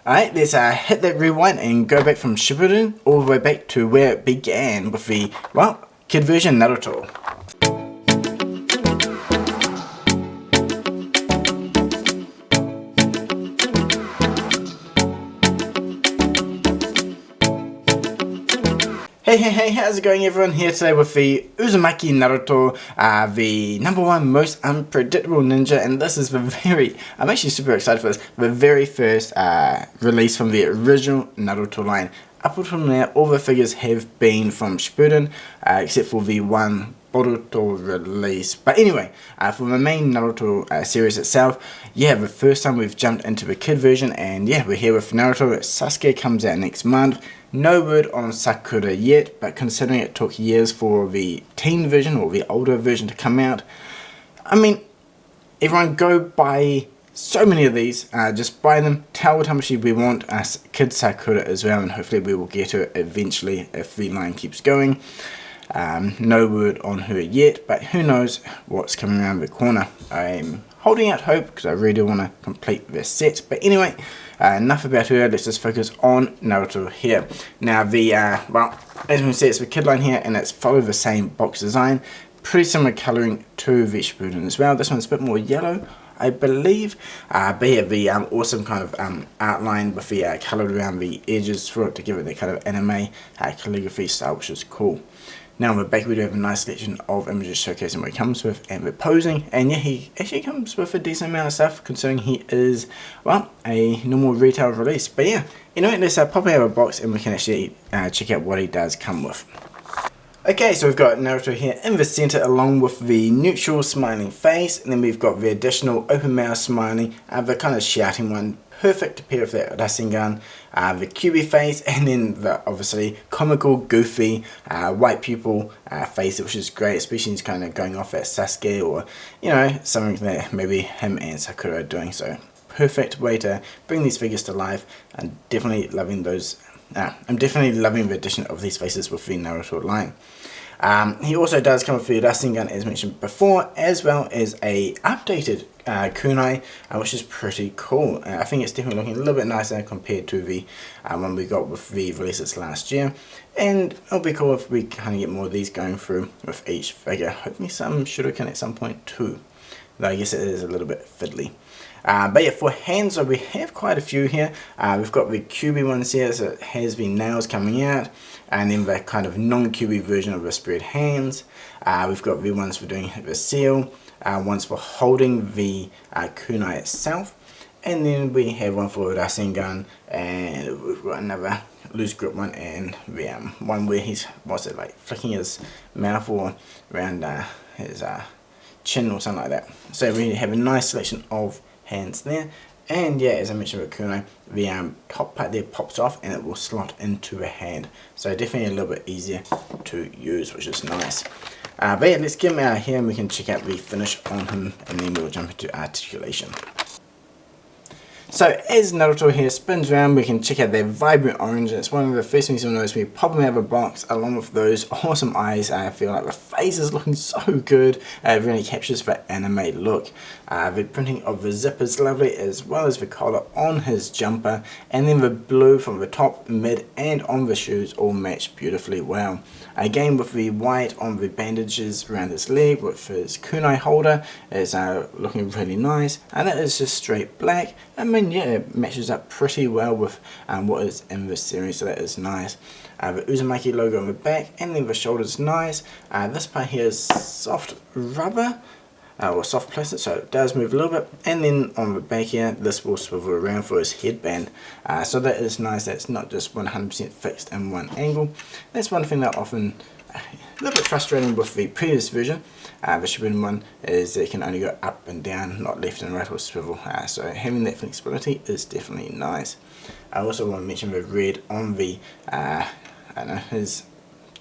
Alright, let's hit that rewind and go back from Shippuden all the way back to where it began with the, well, kid version Naruto. Hey, how's it going everyone? Here today with the Uzumaki Naruto, the #1 most unpredictable ninja, and this is the I'm actually super excited for this, the very first release from the original Naruto line. Up until now, all the figures have been from Shippuden, except for the one Boruto release. But anyway, for the main Naruto series itself, yeah, the first time we've jumped into the kid version, and yeah, we're here with Naruto. Sasuke comes out next month. No word on Sakura yet, but considering it took years for the teen version or the older version to come out, I mean, everyone go buy so many of these, just buy them, tell how much we want Kid Sakura as well, and hopefully we will get her eventually if the line keeps going. No word on her yet, but who knows what's coming around the corner. I'm holding out hope because I really want to complete this set. But anyway, enough about her, let's just focus on Naruto here. Now well, as we can see, it's the kid line here and it's followed the same box design. Pretty similar colouring to the Shippuden as well. This one's a bit more yellow, I believe, but yeah, the awesome kind of outline with the coloured around the edges for it to give it that kind of anime calligraphy style, which is cool. Now on the back we do have a nice selection of images showcasing what he comes with and the posing, and yeah, he actually comes with a decent amount of stuff considering he is, well, a normal retail release. But yeah, anyway, let's pop out of a box and we can actually check out what he does come with. Okay, so we've got Naruto here in the centre along with the neutral smiling face, and then we've got the additional open mouth smiling, the kind of shouting one, perfect to pair with that Rasengan, the QB face, and then the obviously comical, goofy, white pupil face, which is great, especially he's kind of going off at Sasuke or, you know, something that maybe him and Sakura are doing, so perfect way to bring these figures to life, and definitely loving those. I'm definitely loving the addition of these faces with the Naruto line. He also does come with the Rasengan as mentioned before, as well as a updated kunai, which is pretty cool. I think it's definitely looking a little bit nicer compared to the one we got with the releases last year, and it'll be cool if we kind of get more of these going through with each figure. Hopefully some shuriken at some point too, though I guess it is a little bit fiddly. But yeah, for hands, so we have quite a few here. We've got the QB ones here, so it has the nails coming out, and then the kind of non-QB version of the spread hands. We've got the ones for doing the seal, ones for holding the kunai itself, and then we have one for Rasengan, and we've got another loose grip one, and the one where he's, what's it, like flicking his mouth or around his chin or something like that. So we have a nice selection of hands there, and yeah, as I mentioned with kunai, the top part there pops off and it will slot into a hand, so definitely a little bit easier to use, which is nice. But yeah, let's get him out of here and we can check out the finish on him, and then we'll jump into articulation. So as Naruto here spins around, we can check out that vibrant orange. It's one of the first things you'll notice when you pop him out of a box, along with those awesome eyes. I feel like the face is looking so good. It really captures the anime look. The printing of the zip is lovely, as well as the collar on his jumper, and then the blue from the top, mid, and on the shoes all match beautifully well. Again, with the white on the bandages around his leg, with his kunai holder is looking really nice, and that is just straight black. I mean, yeah, it matches up pretty well with what is in this series, so that is nice. The Uzumaki logo on the back, and then the shoulders nice. This part here is soft rubber, or soft plastic, so it does move a little bit, and then on the back here, this will swivel around for his headband, so that is nice. That's not just 100% fixed in one angle. That's one thing that often a little bit frustrating with the previous version, the Shippuden one, is that it can only go up and down, not left and right or swivel, so having that flexibility is definitely nice. I also want to mention the red on the I don't know, his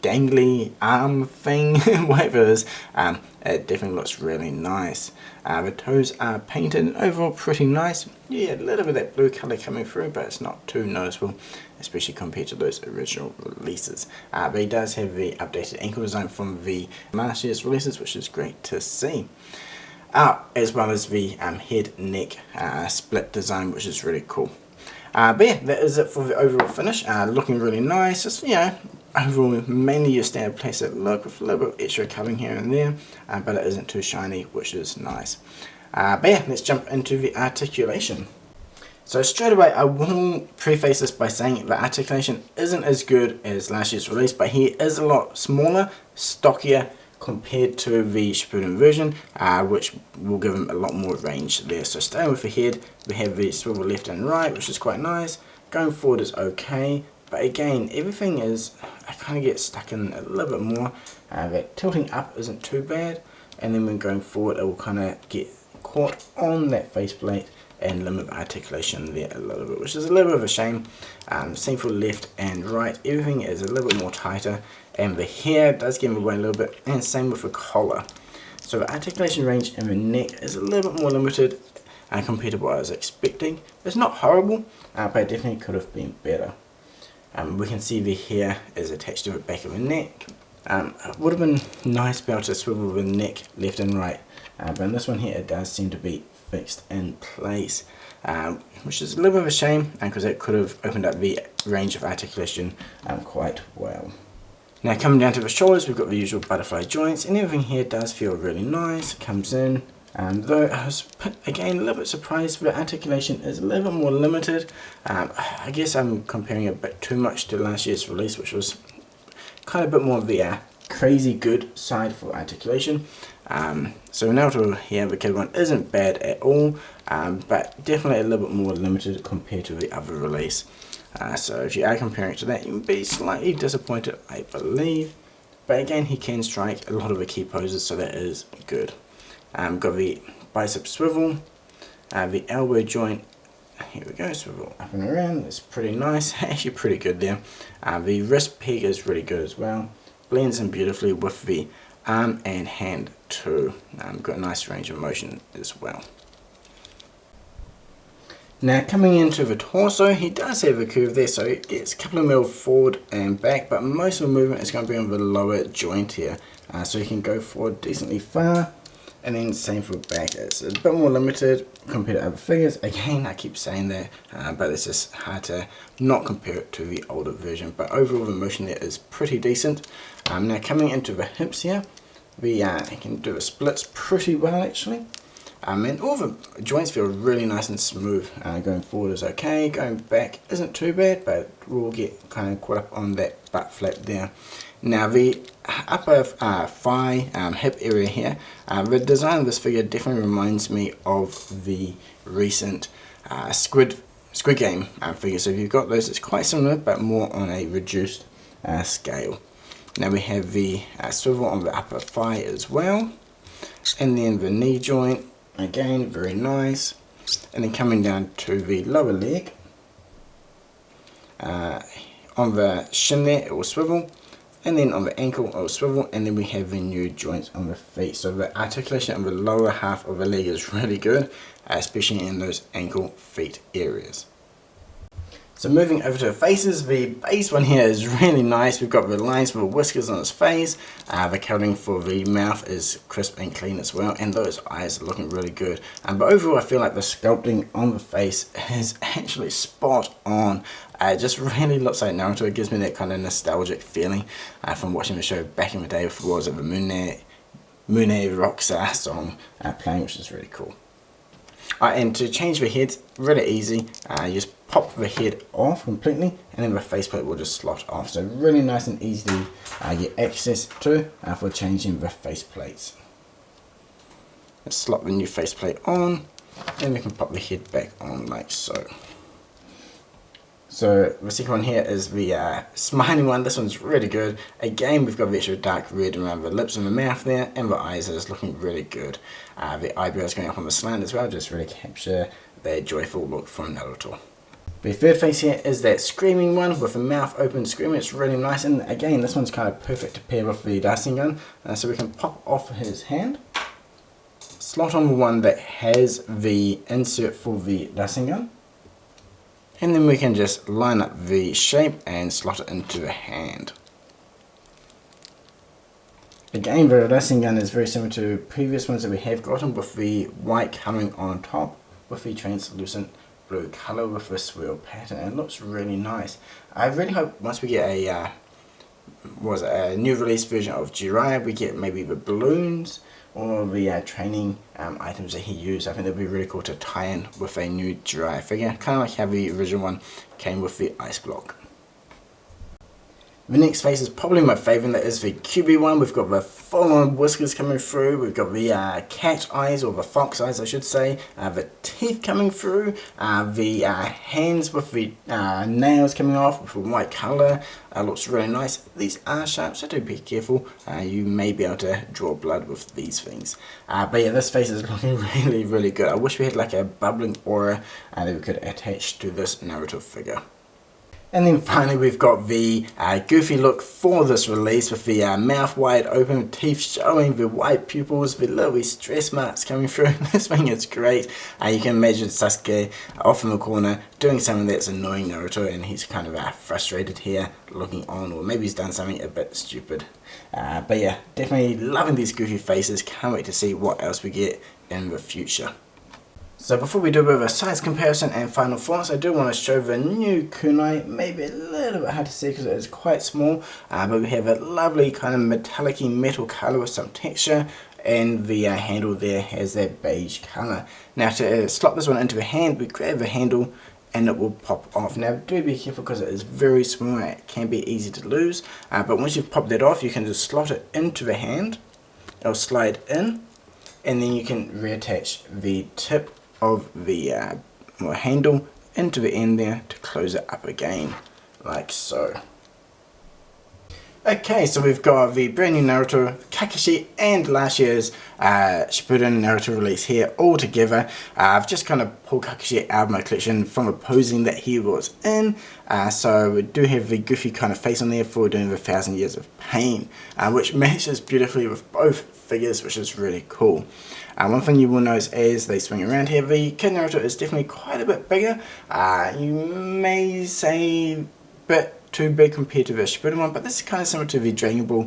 dangly arm thing, whatever it is, it definitely looks really nice. The toes are painted and overall pretty nice. Yeah, a little bit of that blue colour coming through, but it's not too noticeable, especially compared to those original releases. But he does have the updated ankle design from the last year's releases, which is great to see. As well as the head neck split design, which is really cool. But yeah, that is it for the overall finish. Looking really nice. Just, you know, overall mainly your standard playset look with a little bit of extra colouring here and there, but it isn't too shiny, which is nice. But yeah, let's jump into the articulation. So straight away, I will preface this by saying the articulation isn't as good as last year's release, but he is a lot smaller, stockier compared to the Shippuden version, which will give him a lot more range there. So starting with the head, we have the swivel left and right, which is quite nice. Going forward is okay, but again, everything is, I kind of get stuck in a little bit more. That tilting up isn't too bad, and then when going forward, it will kind of get caught on that faceplate and limit the articulation there a little bit, which is a little bit of a shame. Same for left and right, everything is a little bit more tighter, and the hair does give away a little bit, and same with the collar. So the articulation range in the neck is a little bit more limited compared to what I was expecting. It's not horrible, but it definitely could have been better. We can see the hair is attached to the back of the neck. It would have been nice to be able to swivel the neck left and right, but in this one here it does seem to be fixed in place, which is a little bit of a shame because it could have opened up the range of articulation quite well. Now coming down to the shoulders, we've got the usual butterfly joints, and everything here does feel really nice. It comes in, though I was again a little bit surprised the articulation is a little bit more limited. I guess I'm comparing a bit too much to last year's release, which was kind of a bit more of the crazy good side for articulation. So Naruto here, the kid one, isn't bad at all, but definitely a little bit more limited compared to the other release. So if you are comparing it to that, you would be slightly disappointed, I believe. But again, he can strike a lot of the key poses, so that is good. Got the bicep swivel, the elbow joint. Here we go, swivel up and around. That's pretty nice, actually pretty good there. The wrist peg is really good as well. Blends in beautifully with the arm and hand too. Got a nice range of motion as well. Now coming into the torso, he does have a curve there, so it gets a couple of mil forward and back, but most of the movement is going to be on the lower joint here. So you can go forward decently far, and then same for back. It's a bit more limited compared to other figures. Again, I keep saying that, but it's just hard to not compare it to the older version. But overall the motion there is pretty decent. Now coming into the hips here, we can do the splits pretty well actually. And all the joints feel really nice and smooth. Going forward is okay, going back isn't too bad, but we'll get kind of caught up on that butt flap there. Now the upper thigh, hip area here, the design of this figure definitely reminds me of the recent Squid Game figure. So if you've got those, it's quite similar, but more on a reduced scale. Now we have the swivel on the upper thigh as well, and then the knee joint, again very nice, and then coming down to the lower leg, on the shin there it will swivel, and then on the ankle it will swivel, and then we have the new joints on the feet. So the articulation of the lower half of the leg is really good, especially in those ankle feet areas. So moving over to the faces, the base one here is really nice. We've got the lines for the whiskers on his face. The colouring for the mouth is crisp and clean as well, and those eyes are looking really good. But overall I feel like the sculpting on the face is actually spot on. It just really looks like Naruto. It gives me that kind of nostalgic feeling from watching the show back in the day with, what was it, the Mune Rockchala song playing, which is really cool. And to change the head, really easy. You just pop the head off completely, and then the faceplate will just slot off. So really nice and easy to get access to for changing the faceplates. Let's slot the new faceplate on, and we can pop the head back on like so. So the second one here is the smiling one. This one's really good. Again, we've got the extra dark red around the lips and the mouth there, and the eyes are just looking really good. The eyebrows going up on the slant as well, just really capture that joyful look from Naruto. The third face here is that screaming one with the mouth open screaming. It's really nice, and again this one's kind of perfect to pair with the Dasengan. So we can pop off his hand, slot on the one that has the insert for the Dasengan, and then we can just line up the shape and slot it into the hand. Again, the Rasengan is very similar to previous ones that we have gotten, with the white colouring on top with the translucent blue colour with this swirl pattern, and it looks really nice. I really hope once we get a new release version of Jiraiya, we get maybe the balloons or the training items that he used. I think that would be really cool to tie in with a new Jiraiya figure, kind of like how the original one came with the ice block. The next face is probably my favourite, that is the QB one. We've got the full-on whiskers coming through, we've got the cat eyes, or the fox eyes I should say, the teeth coming through, the hands with the nails coming off with the white colour. Looks really nice. These are sharp, so do be careful. You may be able to draw blood with these things. But yeah, this face is looking really, really good. I wish we had like a bubbling aura that we could attach to this Naruto figure. And then finally we've got the goofy look for this release, with the mouth wide open, teeth showing, the white pupils, the little stress marks coming through. This thing is great. You can imagine Sasuke off in the corner doing something that's annoying Naruto, and he's kind of frustrated here looking on, or maybe he's done something a bit stupid. But yeah, definitely loving these goofy faces. Can't wait to see what else we get in the future. So before we do a bit of a size comparison and final thoughts, I do want to show the new kunai. Maybe a little bit hard to see because it is quite small, but we have a lovely kind of metallic-y metal colour with some texture, and the handle there has that beige colour. Now to slot this one into the hand, we grab the handle and it will pop off. Now do be careful because it is very small and it can be easy to lose, but once you've popped that off, you can just slot it into the hand. It'll slide in, and then you can reattach the tip of the handle into the end there to close it up again, like so. Okay, so we've got the brand new Naruto, Kakashi, and last year's Shippuden Naruto release here all together. I've just kind of pulled Kakashi out of my collection from the posing that he was in. So we do have the goofy kind of face on there for doing the 1,000 Years of Pain, which matches beautifully with both figures, which is really cool. One thing you will notice as they swing around here, the Kid Naruto is definitely quite a bit bigger. You may say a bit too big compared to the Shippuden one, but this is kind of similar to the Dragon Ball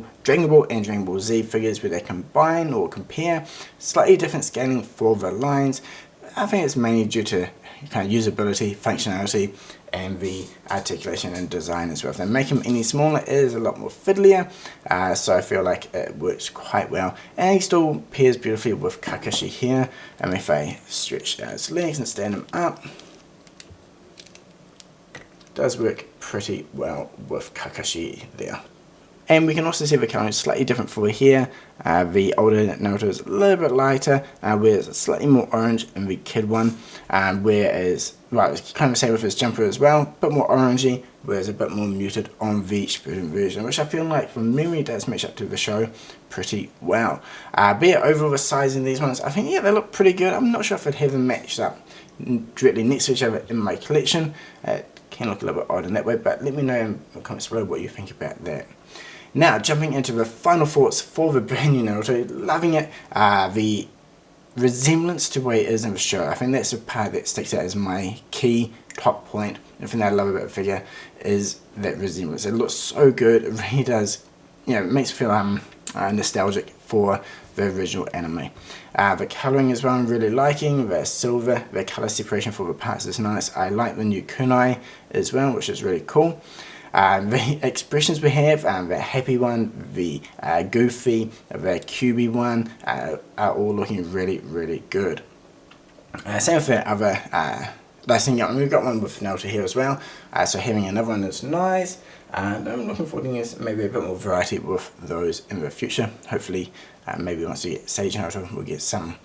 and Dragon Ball Z figures, where they combine or compare. Slightly different scaling for the lines. I think it's mainly due to kind of usability, functionality, and the articulation and design as well. If they make him any smaller, it is a lot more fiddlier, so I feel like it works quite well. And he still pairs beautifully with Kakashi here, and if I stretch out his legs and stand him up, does work pretty well with Kakashi there. And we can also see the colour is slightly different for here. The older Naruto is a little bit lighter, whereas it's slightly more orange in the kid one. Whereas, well, it's kind of the same with his jumper as well, a bit more orangey, whereas a bit more muted on the Shippuden version, which I feel like from memory does match up to the show pretty well. But yeah, overall the size in these ones, I think, yeah, they look pretty good. I'm not sure if I'd have them matched up directly next to each other in my collection. It can look a little bit odd in that way, but let me know in the comments below what you think about that. Now, jumping into the final thoughts for the brand new Naruto, loving it. The resemblance to the way it is in the show, I think that's the part that sticks out as my key top point. The thing that I love about the figure is that resemblance. It looks so good. It really does, you know, it makes me feel nostalgic for the original anime. The colouring as well I'm really liking. The silver, the colour separation for the parts is nice. I like the new kunai as well, which is really cool. The expressions we have, the happy one, the goofy, the cubey one, are all looking really, really good. Same with the other last thing, we've got one with Naruto here as well, so having another one is nice, and I'm looking forward to getting maybe a bit more variety with those in the future. Hopefully, maybe once we get Sage Naruto, we'll get some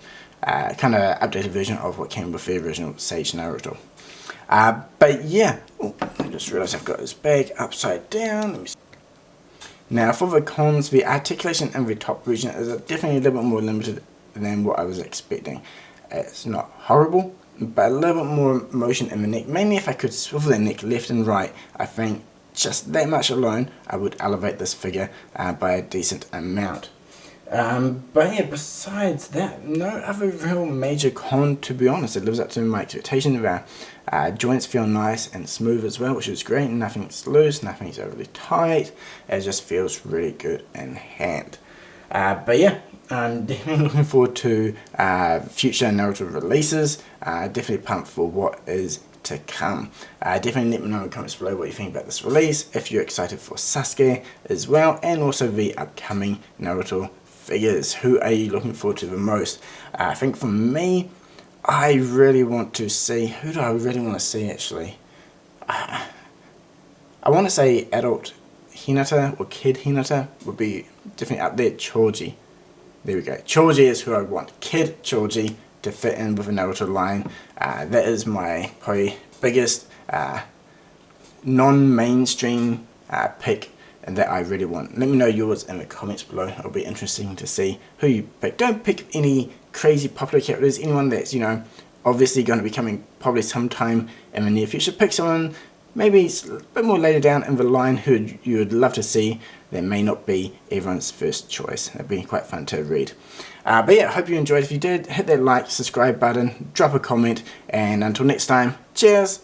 kind of updated version of what came with the original Sage Naruto. But yeah, I just realised I've got this bag upside down. Now for the cons, the articulation in the top region is definitely a little bit more limited than what I was expecting. It's not horrible, but a little bit more motion in the neck. Mainly if I could swivel the neck left and right, I think just that much alone I would elevate this figure by a decent amount. But yeah, besides that, no other real major con, to be honest. It lives up to my expectations. Joints feel nice and smooth as well, which is great. Nothing's loose, nothing's overly tight. It just feels really good in hand. But yeah, I'm definitely looking forward to future Naruto releases. Definitely pumped for what is to come. Definitely let me know in the comments below what you think about this release, if you're excited for Sasuke as well, and also the upcoming Naruto figures. Who are you looking forward to the most? I think for me, I really want to see, who do I really want to see actually? I want to say adult Hinata or kid Hinata would be definitely up there. Choji. There we go. Choji is who I want. Kid Choji to fit in with the Naruto line. That is my probably biggest non-mainstream pick, and that I really want. Let me know yours in the comments below. It'll be interesting to see who you pick. Don't pick any crazy popular characters, anyone that's, you know, obviously going to be coming probably sometime in the near future. Pick someone maybe a bit more later down in the line who you would love to see that may not be everyone's first choice. That'd be quite fun to read. But yeah, I hope you enjoyed. If you did, hit that like, subscribe button, drop a comment, and until next time, cheers!